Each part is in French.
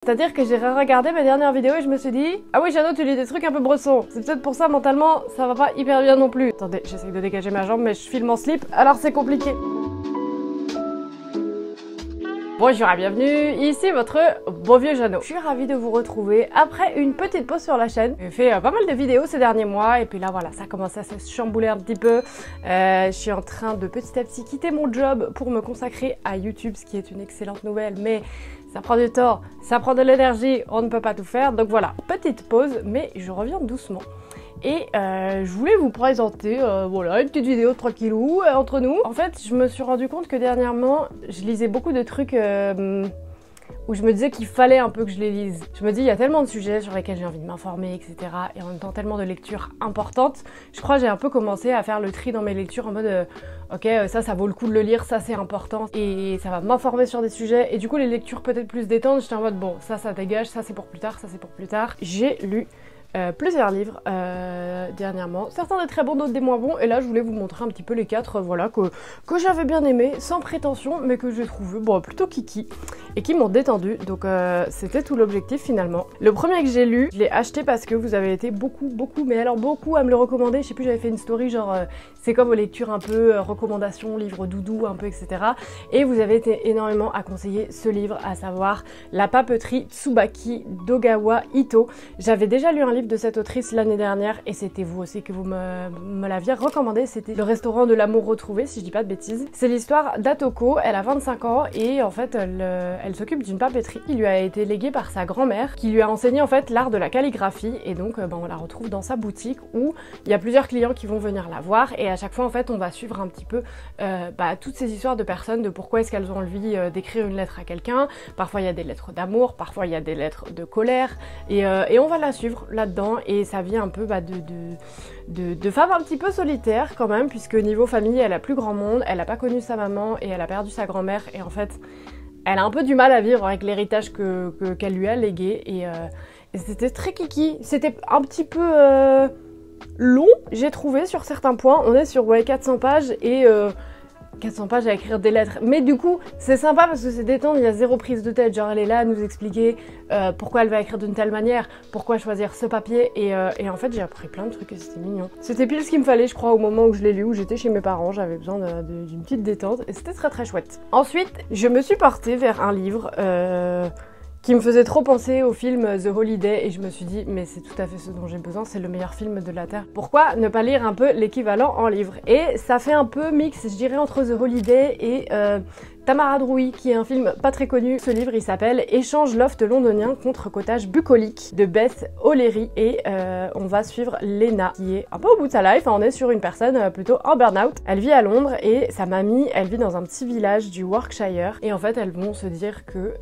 C'est-à-dire que j'ai regardé mes dernières vidéos et je me suis dit ah oui Jeannot, tu lis des trucs un peu bressons. C'est peut-être pour ça mentalement ça va pas hyper bien non plus. Attendez, j'essaye de dégager ma jambe mais je filme en slip alors c'est compliqué. Bonjour et bienvenue, ici votre beau vieux Jeannot. Je suis ravie de vous retrouver après une petite pause sur la chaîne. J'ai fait pas mal de vidéos ces derniers mois et puis là voilà, ça commence à se chambouler un petit peu. Je suis en train de petit à petit quitter mon job pour me consacrer à YouTube, ce qui est une excellente nouvelle, mais ça prend du temps, ça prend de l'énergie, on ne peut pas tout faire. Donc voilà, petite pause, mais je reviens doucement. Et je voulais vous présenter voilà, une petite vidéo tranquillou entre nous. En fait, je me suis rendu compte que dernièrement, je lisais beaucoup de trucs où je me disais qu'il fallait un peu que je les lise. Je me dis, il y a tellement de sujets sur lesquels j'ai envie de m'informer, etc. Et en même temps, tellement de lectures importantes. Je crois que j'ai un peu commencé à faire le tri dans mes lectures en mode ok, ça vaut le coup de le lire, ça c'est important. Et ça va m'informer sur des sujets. Et du coup, les lectures peut-être plus détentes, j'étais en mode bon, ça dégage, ça c'est pour plus tard, ça c'est pour plus tard. J'ai lu plusieurs livres dernièrement, certains des très bons, d'autres des moins bons, et là je voulais vous montrer un petit peu les quatre voilà, que j'avais bien aimé, sans prétention, mais que j'ai trouvé bon, plutôt kiki, et qui m'ont détendu, donc c'était tout l'objectif finalement. Le premier que j'ai lu, je l'ai acheté parce que vous avez été beaucoup, mais alors beaucoup à me le recommander, je sais plus, j'avais fait une story genre c'est comme aux lectures un peu recommandations, livres doudou un peu, etc. Et vous avez été énormément à conseiller ce livre, à savoir La papeterie Tsubaki d'Ogawa Ito. J'avais déjà lu un livre de cette autrice l'année dernière et c'était vous aussi que vous me l'aviez recommandé, c'était Le restaurant de l'amour retrouvé si je dis pas de bêtises. C'est l'histoire d'Atoko, elle a 25 ans et en fait elle s'occupe d'une papeterie qui lui a été léguée par sa grand-mère qui lui a enseigné en fait l'art de la calligraphie et donc on la retrouve dans sa boutique où il y a plusieurs clients qui vont venir la voir et à chaque fois en fait on va suivre un petit peu toutes ces histoires de personnes, de pourquoi est-ce qu'elles ont envie d'écrire une lettre à quelqu'un. Parfois il y a des lettres d'amour, parfois il y a des lettres de colère et on va la suivre là-dedans et ça vient un peu de femmes un petit peu solitaires quand même, puisque niveau famille elle a plus grand monde, elle a pas connu sa maman et elle a perdu sa grand-mère et en fait elle a un peu du mal à vivre avec l'héritage qu'elle lui a légué et c'était très kiki, c'était un petit peu long j'ai trouvé sur certains points, on est sur 400 pages et 400 pages à écrire des lettres, mais du coup c'est sympa parce que c'est détente, il y a zéro prise de tête, genre elle est là à nous expliquer pourquoi elle va écrire d'une telle manière, pourquoi choisir ce papier et en fait j'ai appris plein de trucs et c'était mignon. C'était pile ce qu'il me fallait je crois au moment où je l'ai lu, où j'étais chez mes parents, j'avais besoin d'une petite détente et c'était très chouette. Ensuite je me suis portée vers un livre qui me faisait trop penser au film The Holiday et je me suis dit mais c'est tout à fait ce dont j'ai besoin, c'est le meilleur film de la Terre. Pourquoi ne pas lire un peu l'équivalent en livre? Et ça fait un peu mix, je dirais, entre The Holiday et Tamara Drouhi, qui est un film pas très connu. Ce livre il s'appelle Échange loft londonien contre cottage bucolique de Beth O'Leary et on va suivre Lena qui est un peu au bout de sa life, on est sur une personne plutôt en burn-out. Elle vit à Londres et sa mamie elle vit dans un petit village du Warwickshire et en fait elles vont se dire que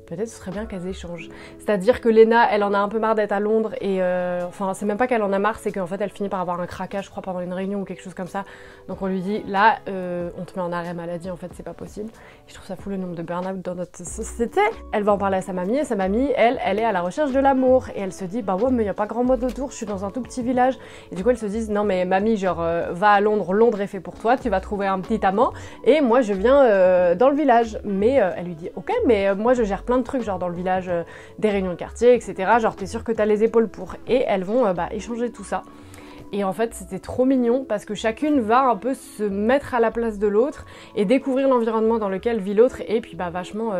peut-être ce serait bien qu'elles échangent. C'est-à-dire que Lena elle en a un peu marre d'être à Londres et enfin c'est même pas qu'elle en a marre, c'est qu'en fait elle finit par avoir un craquage je crois pendant une réunion ou quelque chose comme ça. Donc on lui dit là on te met en arrêt maladie en fait c'est pas possible. Et je trouve ça fou le nombre de burn-out dans notre société. Elle va en parler à sa mamie et sa mamie elle est à la recherche de l'amour et elle se dit bah ouais mais y a pas grand monde autour, je suis dans un tout petit village et du coup elles se disent non mais mamie genre va à Londres, Londres est fait pour toi, tu vas trouver un petit amant et moi je viens dans le village. Mais elle lui dit ok mais moi je gère plein de trucs genre dans le village, des réunions de quartier etc, genre t'es sûre que t'as les épaules pour et elles vont échanger tout ça. Et en fait c'était trop mignon parce que chacune va un peu se mettre à la place de l'autre et découvrir l'environnement dans lequel vit l'autre et puis vachement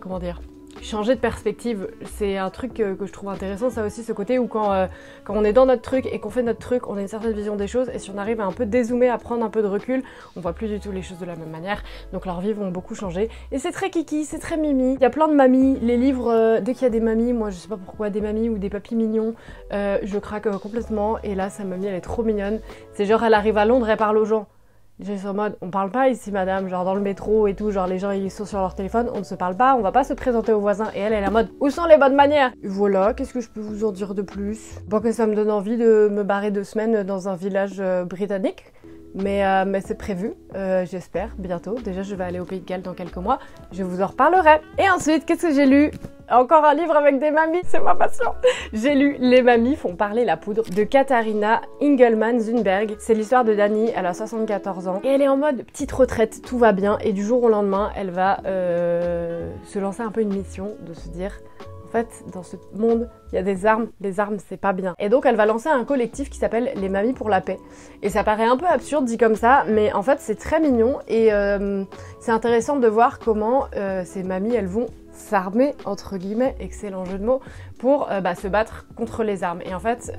comment dire, changer de perspective. C'est un truc que je trouve intéressant ça aussi, ce côté où quand on est dans notre truc et qu'on fait notre truc on a une certaine vision des choses et si on arrive à un peu dézoomer, à prendre un peu de recul, on voit plus du tout les choses de la même manière, donc leurs vies vont beaucoup changer et c'est très kiki, c'est très mimi. Il y a plein de mamies, les livres dès qu'il y a des mamies, moi je sais pas pourquoi, des mamies ou des papis mignons, je craque complètement et là sa mamie elle est trop mignonne, c'est genre elle arrive à Londres, elle parle aux gens. J'ai en mode, on parle pas ici madame, genre dans le métro et tout, genre les gens ils sont sur leur téléphone, on ne se parle pas, on va pas se présenter aux voisins et elle est en mode, où sont les bonnes manières? Voilà, qu'est-ce que je peux vous en dire de plus? Bon que ça me donne envie de me barrer 2 semaines dans un village britannique, mais c'est prévu, j'espère, bientôt. Déjà je vais aller au Pays de Galles dans quelques mois, je vous en reparlerai. Et ensuite, qu'est-ce que j'ai lu? Encore un livre avec des mamies, c'est ma passion. J'ai lu Les mamies font parler la poudre de Katharina Engelmann-Zunberg. C'est l'histoire de Dani, elle a 74 ans et elle est en mode petite retraite, tout va bien et du jour au lendemain, elle va se lancer un peu une mission de se dire en fait, dans ce monde, il y a des armes, les armes c'est pas bien. Et donc elle va lancer un collectif qui s'appelle Les Mamies pour la Paix. Et ça paraît un peu absurde dit comme ça, mais en fait c'est très mignon et c'est intéressant de voir comment ces mamies elles vont s'armer, entre guillemets, excellent jeu de mots, pour se battre contre les armes. Et en fait,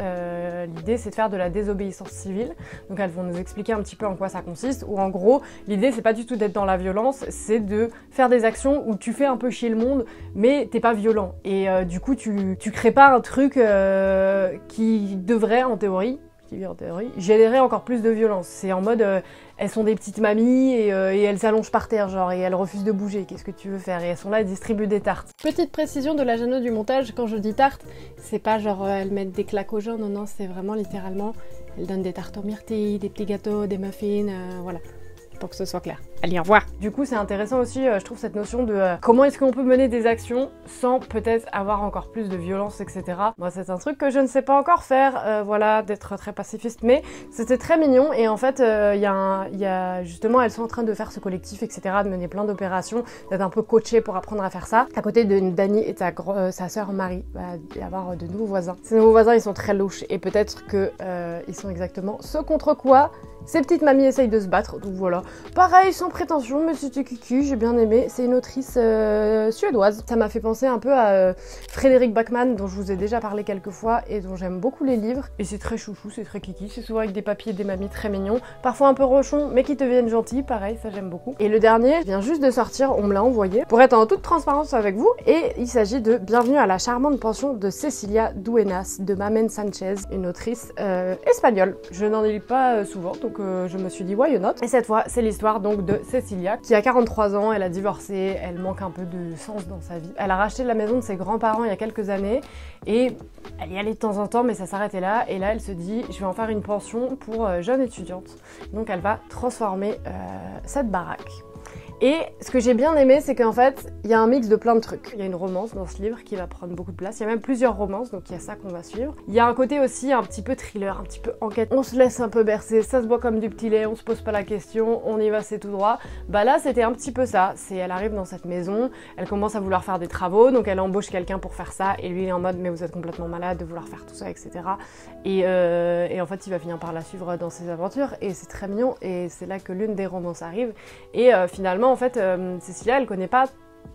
l'idée c'est de faire de la désobéissance civile. Donc elles vont nous expliquer un petit peu en quoi ça consiste, où en gros, l'idée c'est pas du tout d'être dans la violence, c'est de faire des actions où tu fais un peu chier le monde, mais t'es pas violent. Et du coup, tu crées pas un truc qui devrait, en théorie, générer encore plus de violence. C'est en mode, elles sont des petites mamies et elles s'allongent par terre, genre, et elles refusent de bouger. Qu'est-ce que tu veux faire? Et elles sont là, elles distribuent des tartes. Petite précision de la Jeannot du montage, quand je dis tarte, c'est pas genre elles mettent des claques aux gens, non, non, c'est vraiment littéralement, elles donnent des tartes aux myrtilles, des petits gâteaux, des muffins, voilà. Pour que ce soit clair. Allez, au revoir. Du coup, c'est intéressant aussi, je trouve, cette notion de comment est-ce qu'on peut mener des actions sans peut-être avoir encore plus de violence, etc. Moi, c'est un truc que je ne sais pas encore faire, voilà, d'être très pacifiste, mais c'était très mignon et en fait, il y a justement, elles sont en train de faire ce collectif, etc., de mener plein d'opérations, d'être un peu coachées pour apprendre à faire ça. À côté de Dani et sa sœur Marie, il va y avoir de nouveaux voisins. Ces nouveaux voisins, ils sont très louches et peut-être que ils sont exactement ce contre quoi ces petites mamies essayent de se battre, donc voilà. Pareil, sans prétention, mais c'était kiki, j'ai bien aimé. C'est une autrice suédoise. Ça m'a fait penser un peu à Frédéric Backman, dont je vous ai déjà parlé quelques fois et dont j'aime beaucoup les livres. Et c'est très chouchou, c'est très kiki, c'est souvent avec des papiers et des mamies très mignons. Parfois un peu rochons, mais qui deviennent gentils, pareil, ça j'aime beaucoup. Et le dernier vient juste de sortir, on me l'a envoyé, pour être en toute transparence avec vous. Et il s'agit de Bienvenue à la charmante pension de Cecilia Duenas, de Mamen Sanchez, une autrice espagnole. Je n'en lis pas souvent, donc je me suis dit why not. Et cette fois, c'est l'histoire donc de Cecilia, qui a 43 ans, elle a divorcé, elle manque un peu de sens dans sa vie. Elle a racheté la maison de ses grands-parents il y a quelques années, et elle y allait de temps en temps, mais ça s'arrêtait là. Et là, elle se dit, je vais en faire une pension pour jeunes étudiantes. Donc elle va transformer cette baraque. Et ce que j'ai bien aimé, c'est qu'en fait, il y a un mix de plein de trucs. Il y a une romance dans ce livre qui va prendre beaucoup de place. Il y a même plusieurs romances, donc il y a ça qu'on va suivre. Il y a un côté aussi un petit peu thriller, un petit peu enquête. On se laisse un peu bercer, ça se boit comme du petit lait, on se pose pas la question, on y va, c'est tout droit. Bah là, c'était un petit peu ça. Elle arrive dans cette maison, elle commence à vouloir faire des travaux, donc elle embauche quelqu'un pour faire ça, et lui il est en mode, mais vous êtes complètement malade de vouloir faire tout ça, etc. Et en fait, il va finir par la suivre dans ses aventures, et c'est très mignon, et c'est là que l'une des romances arrive. Et finalement, en fait, Cecilia, elle connaît pas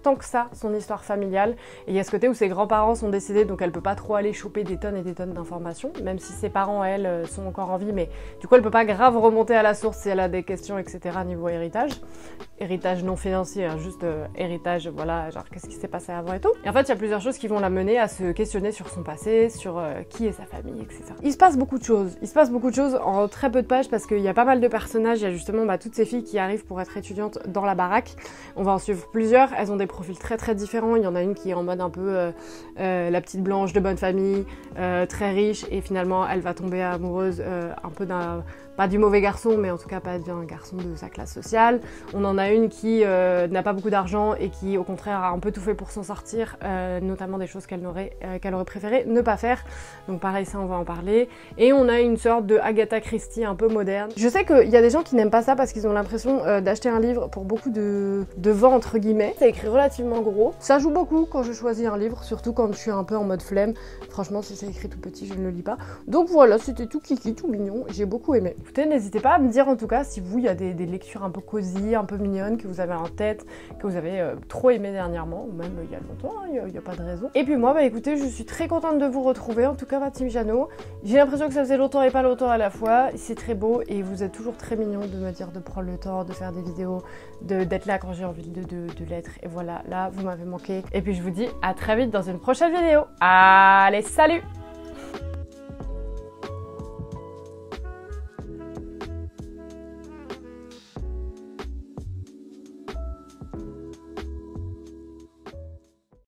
tant que ça son histoire familiale, et il y a ce côté où ses grands-parents sont décédés, donc elle peut pas trop aller choper des tonnes et des tonnes d'informations, même si ses parents, elle, sont encore en vie, mais du coup elle peut pas grave remonter à la source si elle a des questions, etc. niveau héritage non financier, hein, juste héritage, voilà, genre qu'est-ce qui s'est passé avant et tout. Et en fait il y a plusieurs choses qui vont la mener à se questionner sur son passé, sur qui est sa famille, etc. Il se passe beaucoup de choses en très peu de pages, parce qu'il y a pas mal de personnages. Il y a justement toutes ces filles qui arrivent pour être étudiantes dans la baraque. On va en suivre plusieurs, elles ont des profils très très différents. Il y en a une qui est en mode un peu la petite blanche de bonne famille, très riche, et finalement elle va tomber amoureuse un peu d'un, pas du mauvais garçon, mais en tout cas pas d'un garçon de sa classe sociale. On en a une qui n'a pas beaucoup d'argent et qui au contraire a un peu tout fait pour s'en sortir, notamment des choses qu'elle aurait préféré ne pas faire. Donc pareil, ça on va en parler. Et on a une sorte de Agatha Christie un peu moderne. Je sais qu'il y a des gens qui n'aiment pas ça parce qu'ils ont l'impression d'acheter un livre pour beaucoup de vent entre guillemets. C'est écrit relativement gros. Ça joue beaucoup quand je choisis un livre, surtout quand je suis un peu en mode flemme. Franchement, si c'est écrit tout petit, je ne le lis pas. Donc voilà, c'était tout kiki, tout mignon. J'ai beaucoup aimé. Écoutez, n'hésitez pas à me dire en tout cas si vous, il y a des lectures un peu cosy, un peu mignonnes que vous avez en tête, que vous avez trop aimé dernièrement, ou même il y a longtemps, il n'y a pas de raison. Et puis moi, bah écoutez, je suis très contente de vous retrouver, en tout cas ma team Jeannot. J'ai l'impression que ça faisait longtemps et pas longtemps à la fois. C'est très beau et vous êtes toujours très mignon de me dire de prendre le temps, de faire des vidéos, d'être là quand j'ai envie de l'être. Et voilà, là, vous m'avez manqué. Et puis je vous dis à très vite dans une prochaine vidéo. Allez, salut!